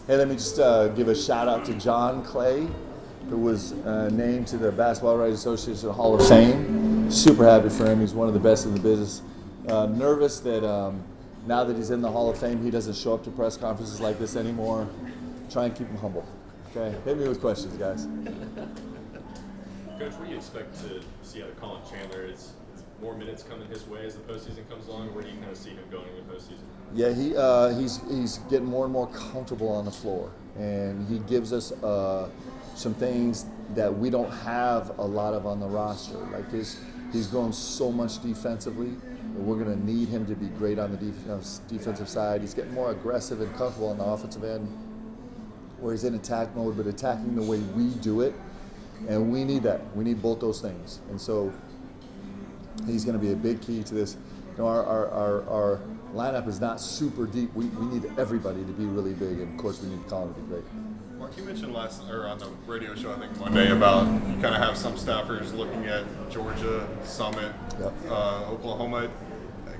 Hey, let me just give a shout out to John Clay, who was named to the Basketball Writers Association Hall of Fame. Super happy for him. He's one of the best in the business. Nervous that now that he's in the Hall of Fame, he doesn't show up to press conferences like this anymore. Try and keep him humble. Okay, hit me with questions, guys. Coach, what do you expect to see out of Colin Chandler? Is more minutes coming his way as the postseason comes along? Where do you kind of see him going in the postseason? Yeah, he's getting more and more comfortable on the floor, and he gives us some things that we don't have a lot of on the roster. Like he's grown so much defensively. We're going to need him to be great on the defensive side. He's getting more aggressive and comfortable on the offensive end, where he's in attack mode, but attacking the way we do it. And we need that. We need both those things. And so he's going to be a big key to this. You know, our lineup is not super deep. We need everybody to be really big, and of course we need Colin to be great. Mark, you mentioned on the radio show, I think Monday, about you kind of have some staffers looking at Georgia, Summit, Yep. Oklahoma.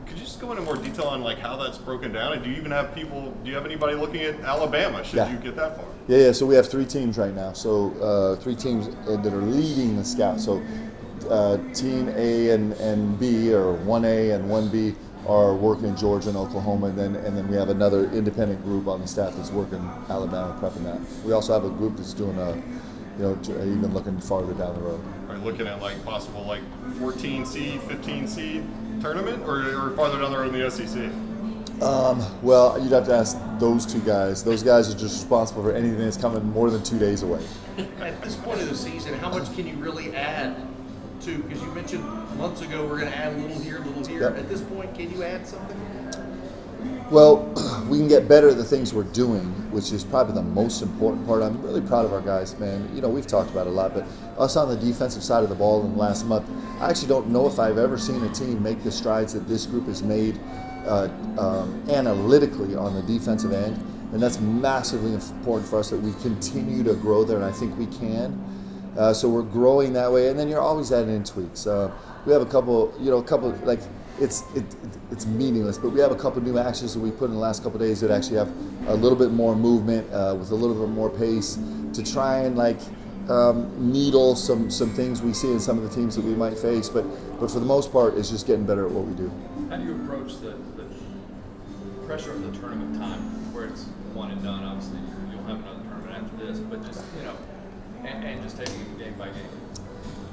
Could you just go into more detail on like how that's broken down? And do you even have people? Do you have anybody looking at Alabama? Should you get that far? Yeah. So we have 3 teams right now. So 3 teams that are leading the scout. So Team A and B, or 1A and 1B, are working in Georgia and Oklahoma, and then we have another independent group on the staff that's working Alabama, prepping that. We also have a group that's doing even looking farther down the road. Are you looking at like possible like 14 seed, 15 seed tournament, or farther down the road in the SEC? Well, you'd have to ask those 2 guys. Those guys are just responsible for anything that's coming more than 2 days away. At this point of the season, how much can you really add to? Because you mentioned months ago we're going to add a little here, a little here. Yep. At this point, can you add something? Well, we can get better at the things we're doing, which is probably the most important part. I'm really proud of our guys, man. You know, we've talked about it a lot, but us on the defensive side of the ball in the last month, I actually don't know if I've ever seen a team make the strides that this group has made analytically on the defensive end, and that's massively important for us that we continue to grow there, and I think we can. So we're growing that way, and then you're always adding in tweaks. We have a couple like it's meaningless, but we have a couple new actions that we put in the last couple of days that actually have a little bit more movement with a little bit more pace to try and needle some things we see in some of the teams that we might face. But for the most part, it's just getting better at what we do. How do you approach the pressure of the tournament time, where it's one and done? Obviously, you'll have another tournament after this, but just and just taking it game by game.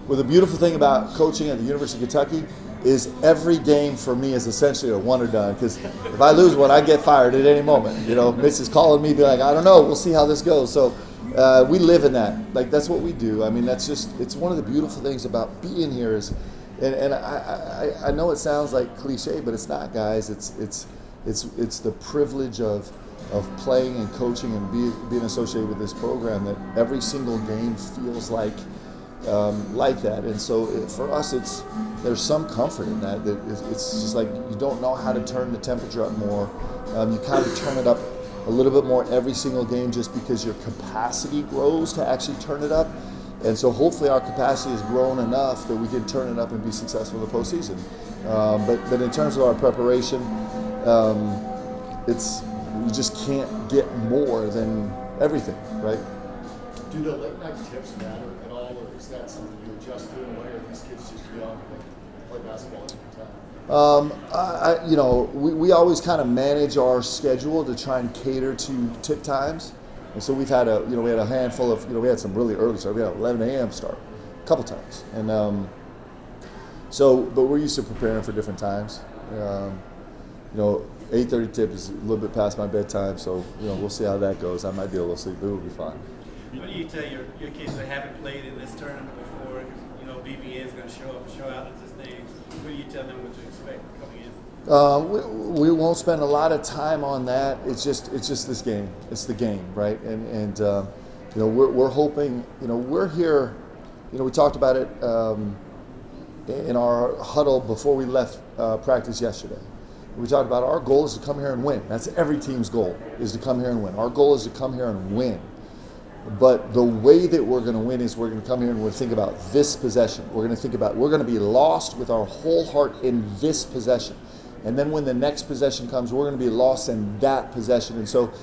Well, the beautiful thing about coaching at the University of Kentucky is every game for me is essentially a one or done, because if I lose one, I get fired at any moment. You know, Mitch is calling me, be like, I don't know, we'll see how this goes. So we live in that. Like, that's what we do. I mean, it's one of the beautiful things about being here is, and I know it sounds like cliche, but it's not, guys. It's the privilege of playing and coaching and being associated with this program that every single game feels like that. And so for us, there's some comfort in that. It's just like you don't know how to turn the temperature up more. You kind of turn it up a little bit more every single game just because your capacity grows to actually turn it up. And so hopefully our capacity has grown enough that we can turn it up and be successful in the postseason. But in terms of our preparation, we just can't get more than everything, right? Do the late night tips matter at all, or is that something you adjust to, and are these kids just young and they play basketball every time? We always kind of manage our schedule to try and cater to tip times, and so we had a handful of, we had some really early start. We had an 11 a.m. start a couple times, and but we're used to preparing for different times. 8:30 tip is a little bit past my bedtime, so we'll see how that goes. I might be a little sleepy, but it'll be fine. What do you tell your kids that haven't played in this tournament before? BBN is going to show out at this stage. What do you tell them what to expect coming in? We won't spend a lot of time on that. It's just this game. It's the game, right? And we're hoping. We're here. We talked about it in our huddle before we left practice yesterday. We talked about our goal is to come here and win. That's every team's goal, is to come here and win. Our goal is to come here and win. But the way that we're going to win is we're going to come here and we're going to think about this possession. We're going to be lost with our whole heart in this possession. And then when the next possession comes, we're going to be lost in that possession. And so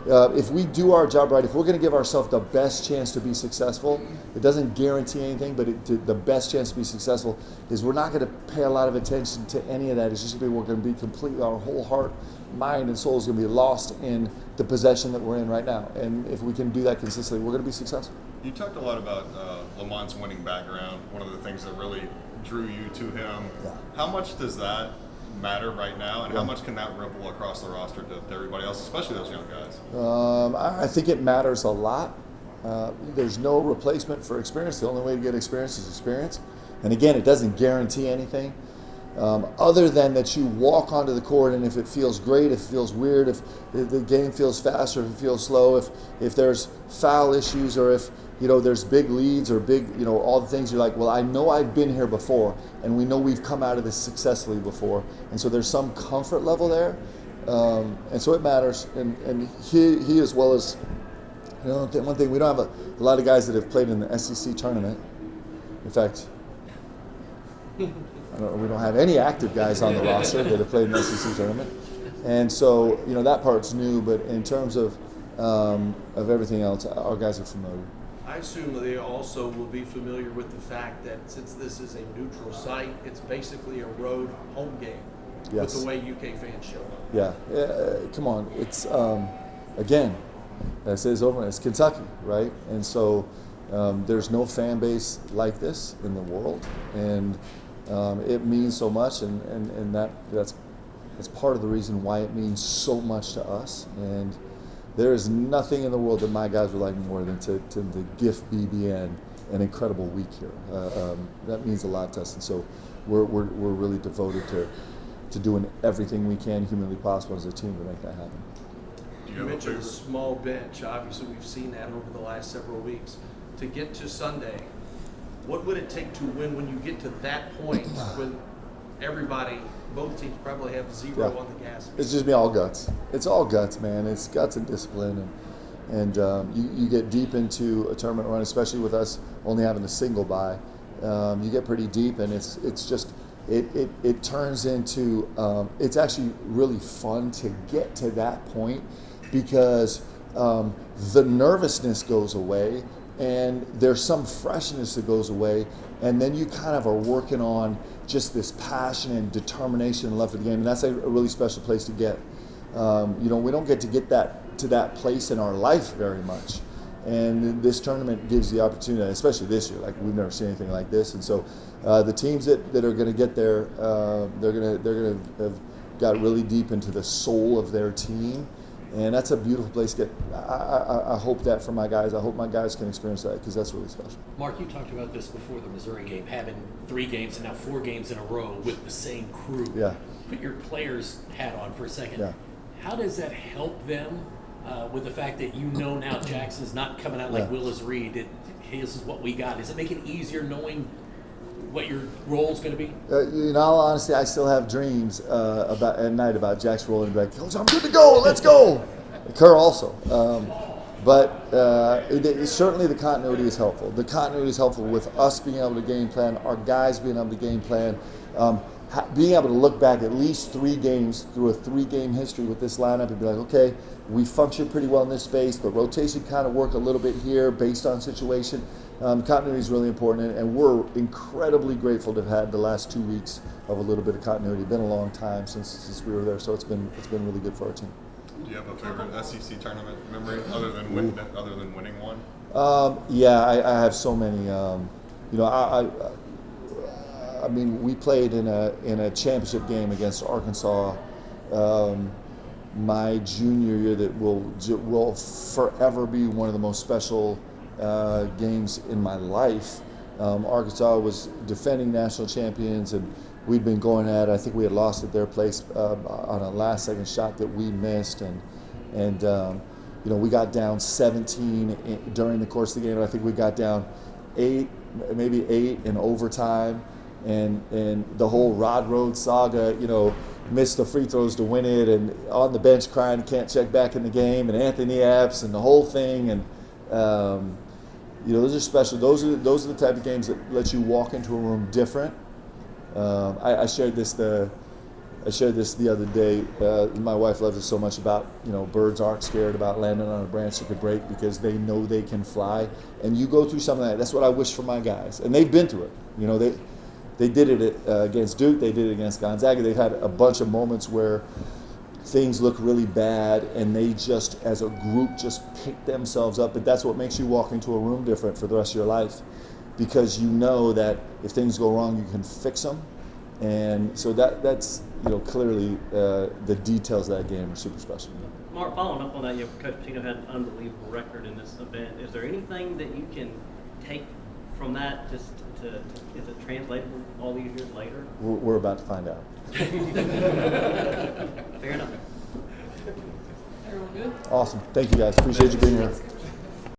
if we do our job right, if we're going to give ourselves the best chance to be successful, it doesn't guarantee anything, but the best chance to be successful is we're not going to pay a lot of attention to any of that. It's just we're going to be completely, our whole heart, mind, and soul is going to be lost in the possession that we're in right now. And if we can do that consistently, we're going to be successful. You talked a lot about Lamont's winning background, one of the things that really drew you to him. Yeah. How much does that matter right now, and how much can that ripple across the roster to everybody else, especially those young guys? I think it matters a lot. There's no replacement for experience. The only way to get experience is experience. And again, it doesn't guarantee anything. Other than that you walk onto the court, and if it feels great, if it feels weird, if the game feels fast or if it feels slow, if there's foul issues or if there's big leads or big, all the things you're like, well, I know I've been here before, and we know we've come out of this successfully before, and so there's some comfort level there, and so it matters. And he as well as, one thing, we don't have a lot of guys that have played in the SEC tournament. In fact, we don't have any active guys on the roster that have played in the SEC tournament, and so that part's new. But in terms of everything else, our guys are familiar. I assume that they also will be familiar with the fact that since this is a neutral site, it's basically a road home game. Yes. With the way UK fans show up. Yeah, come on. It's again, I say this over. It's Kentucky, right? And so there's no fan base like this in the world, and it means so much, and that's part of the reason why it means so much to us. And there is nothing in the world that my guys would like more than to gift BBN an incredible week here. That means a lot to us, and so we're really devoted to doing everything we can humanly possible as a team to make that happen. You mentioned a small bench. Obviously, we've seen that over the last several weeks. To get to Sunday, what would it take to win when you get to that point when both teams probably have zero on the gas? It's just all guts. It's all guts, man. It's guts and discipline, and you get deep into a tournament run, especially with us only having a single bye. You get pretty deep, and it's just it turns into it's actually really fun to get to that point because the nervousness goes away, and there's some freshness that goes away, and then you kind of are working on just this passion and determination and love for the game, and that's a really special place to get. We don't get to that place in our life very much, and this tournament gives the opportunity, especially this year. Like we've never seen anything like this, and so the teams that are going to get there, they're going to have got really deep into the soul of their team. And that's a beautiful place to get. I hope that for my guys. I hope my guys can experience that because that's really special. Mark, you talked about this before the Missouri game, having 3 games and now 4 games in a row with the same crew. Yeah. Put your players' hat on for a second. Yeah. How does that help them with the fact that now Jackson's not coming out like Willis Reed? This is what we got. Does it make it easier knowing what your role's going to be? In all honesty, I still have dreams at night about Jack's role and be like, Coach, I'm good to go. Let's go. Kerr also. But certainly the continuity is helpful. The continuity is helpful with us being able to game plan, our guys being able to game plan, being able to look back at least 3 games through a 3-game history with this lineup and be like, okay, we function pretty well in this space. The rotation kind of work a little bit here based on situation. Continuity is really important, and we're incredibly grateful to have had the last 2 weeks of a little bit of continuity. It's been a long time since we were there, so it's been really good for our team. Do you have a favorite SEC tournament memory other than winning one? I have so many. I mean, we played in a championship game against Arkansas my junior year that will forever be one of the most special games in my life. Arkansas was defending national champions, and we'd been going at it. I think we had lost at their place on a last-second shot that we missed, and we got down 17 during the course of the game, and I think we got down 8 in overtime, and the whole Rod Rhodes saga, missed the free throws to win it, and on the bench crying, can't check back in the game, and Anthony Epps and the whole thing, and those are special. Those are the type of games that let you walk into a room different. I shared this. I shared this the other day. My wife loves it so much about, birds aren't scared about landing on a branch that could break because they know they can fly. And you go through something like that. That's what I wish for my guys. And they've been through it. They did it against Duke. They did it against Gonzaga. They've had a bunch of moments where things look really bad and they just, as a group, just pick themselves up. But that's what makes you walk into a room different for the rest of your life, because you know that if things go wrong, you can fix them. And so that's clearly the details of that game are super special. Mark, following up on that, Coach Pitino had an unbelievable record in this event. Is there anything that you can take from that is it translatable all these years later? We're about to find out. Fair enough. Everyone good? Awesome. Thank you guys. Appreciate you being here.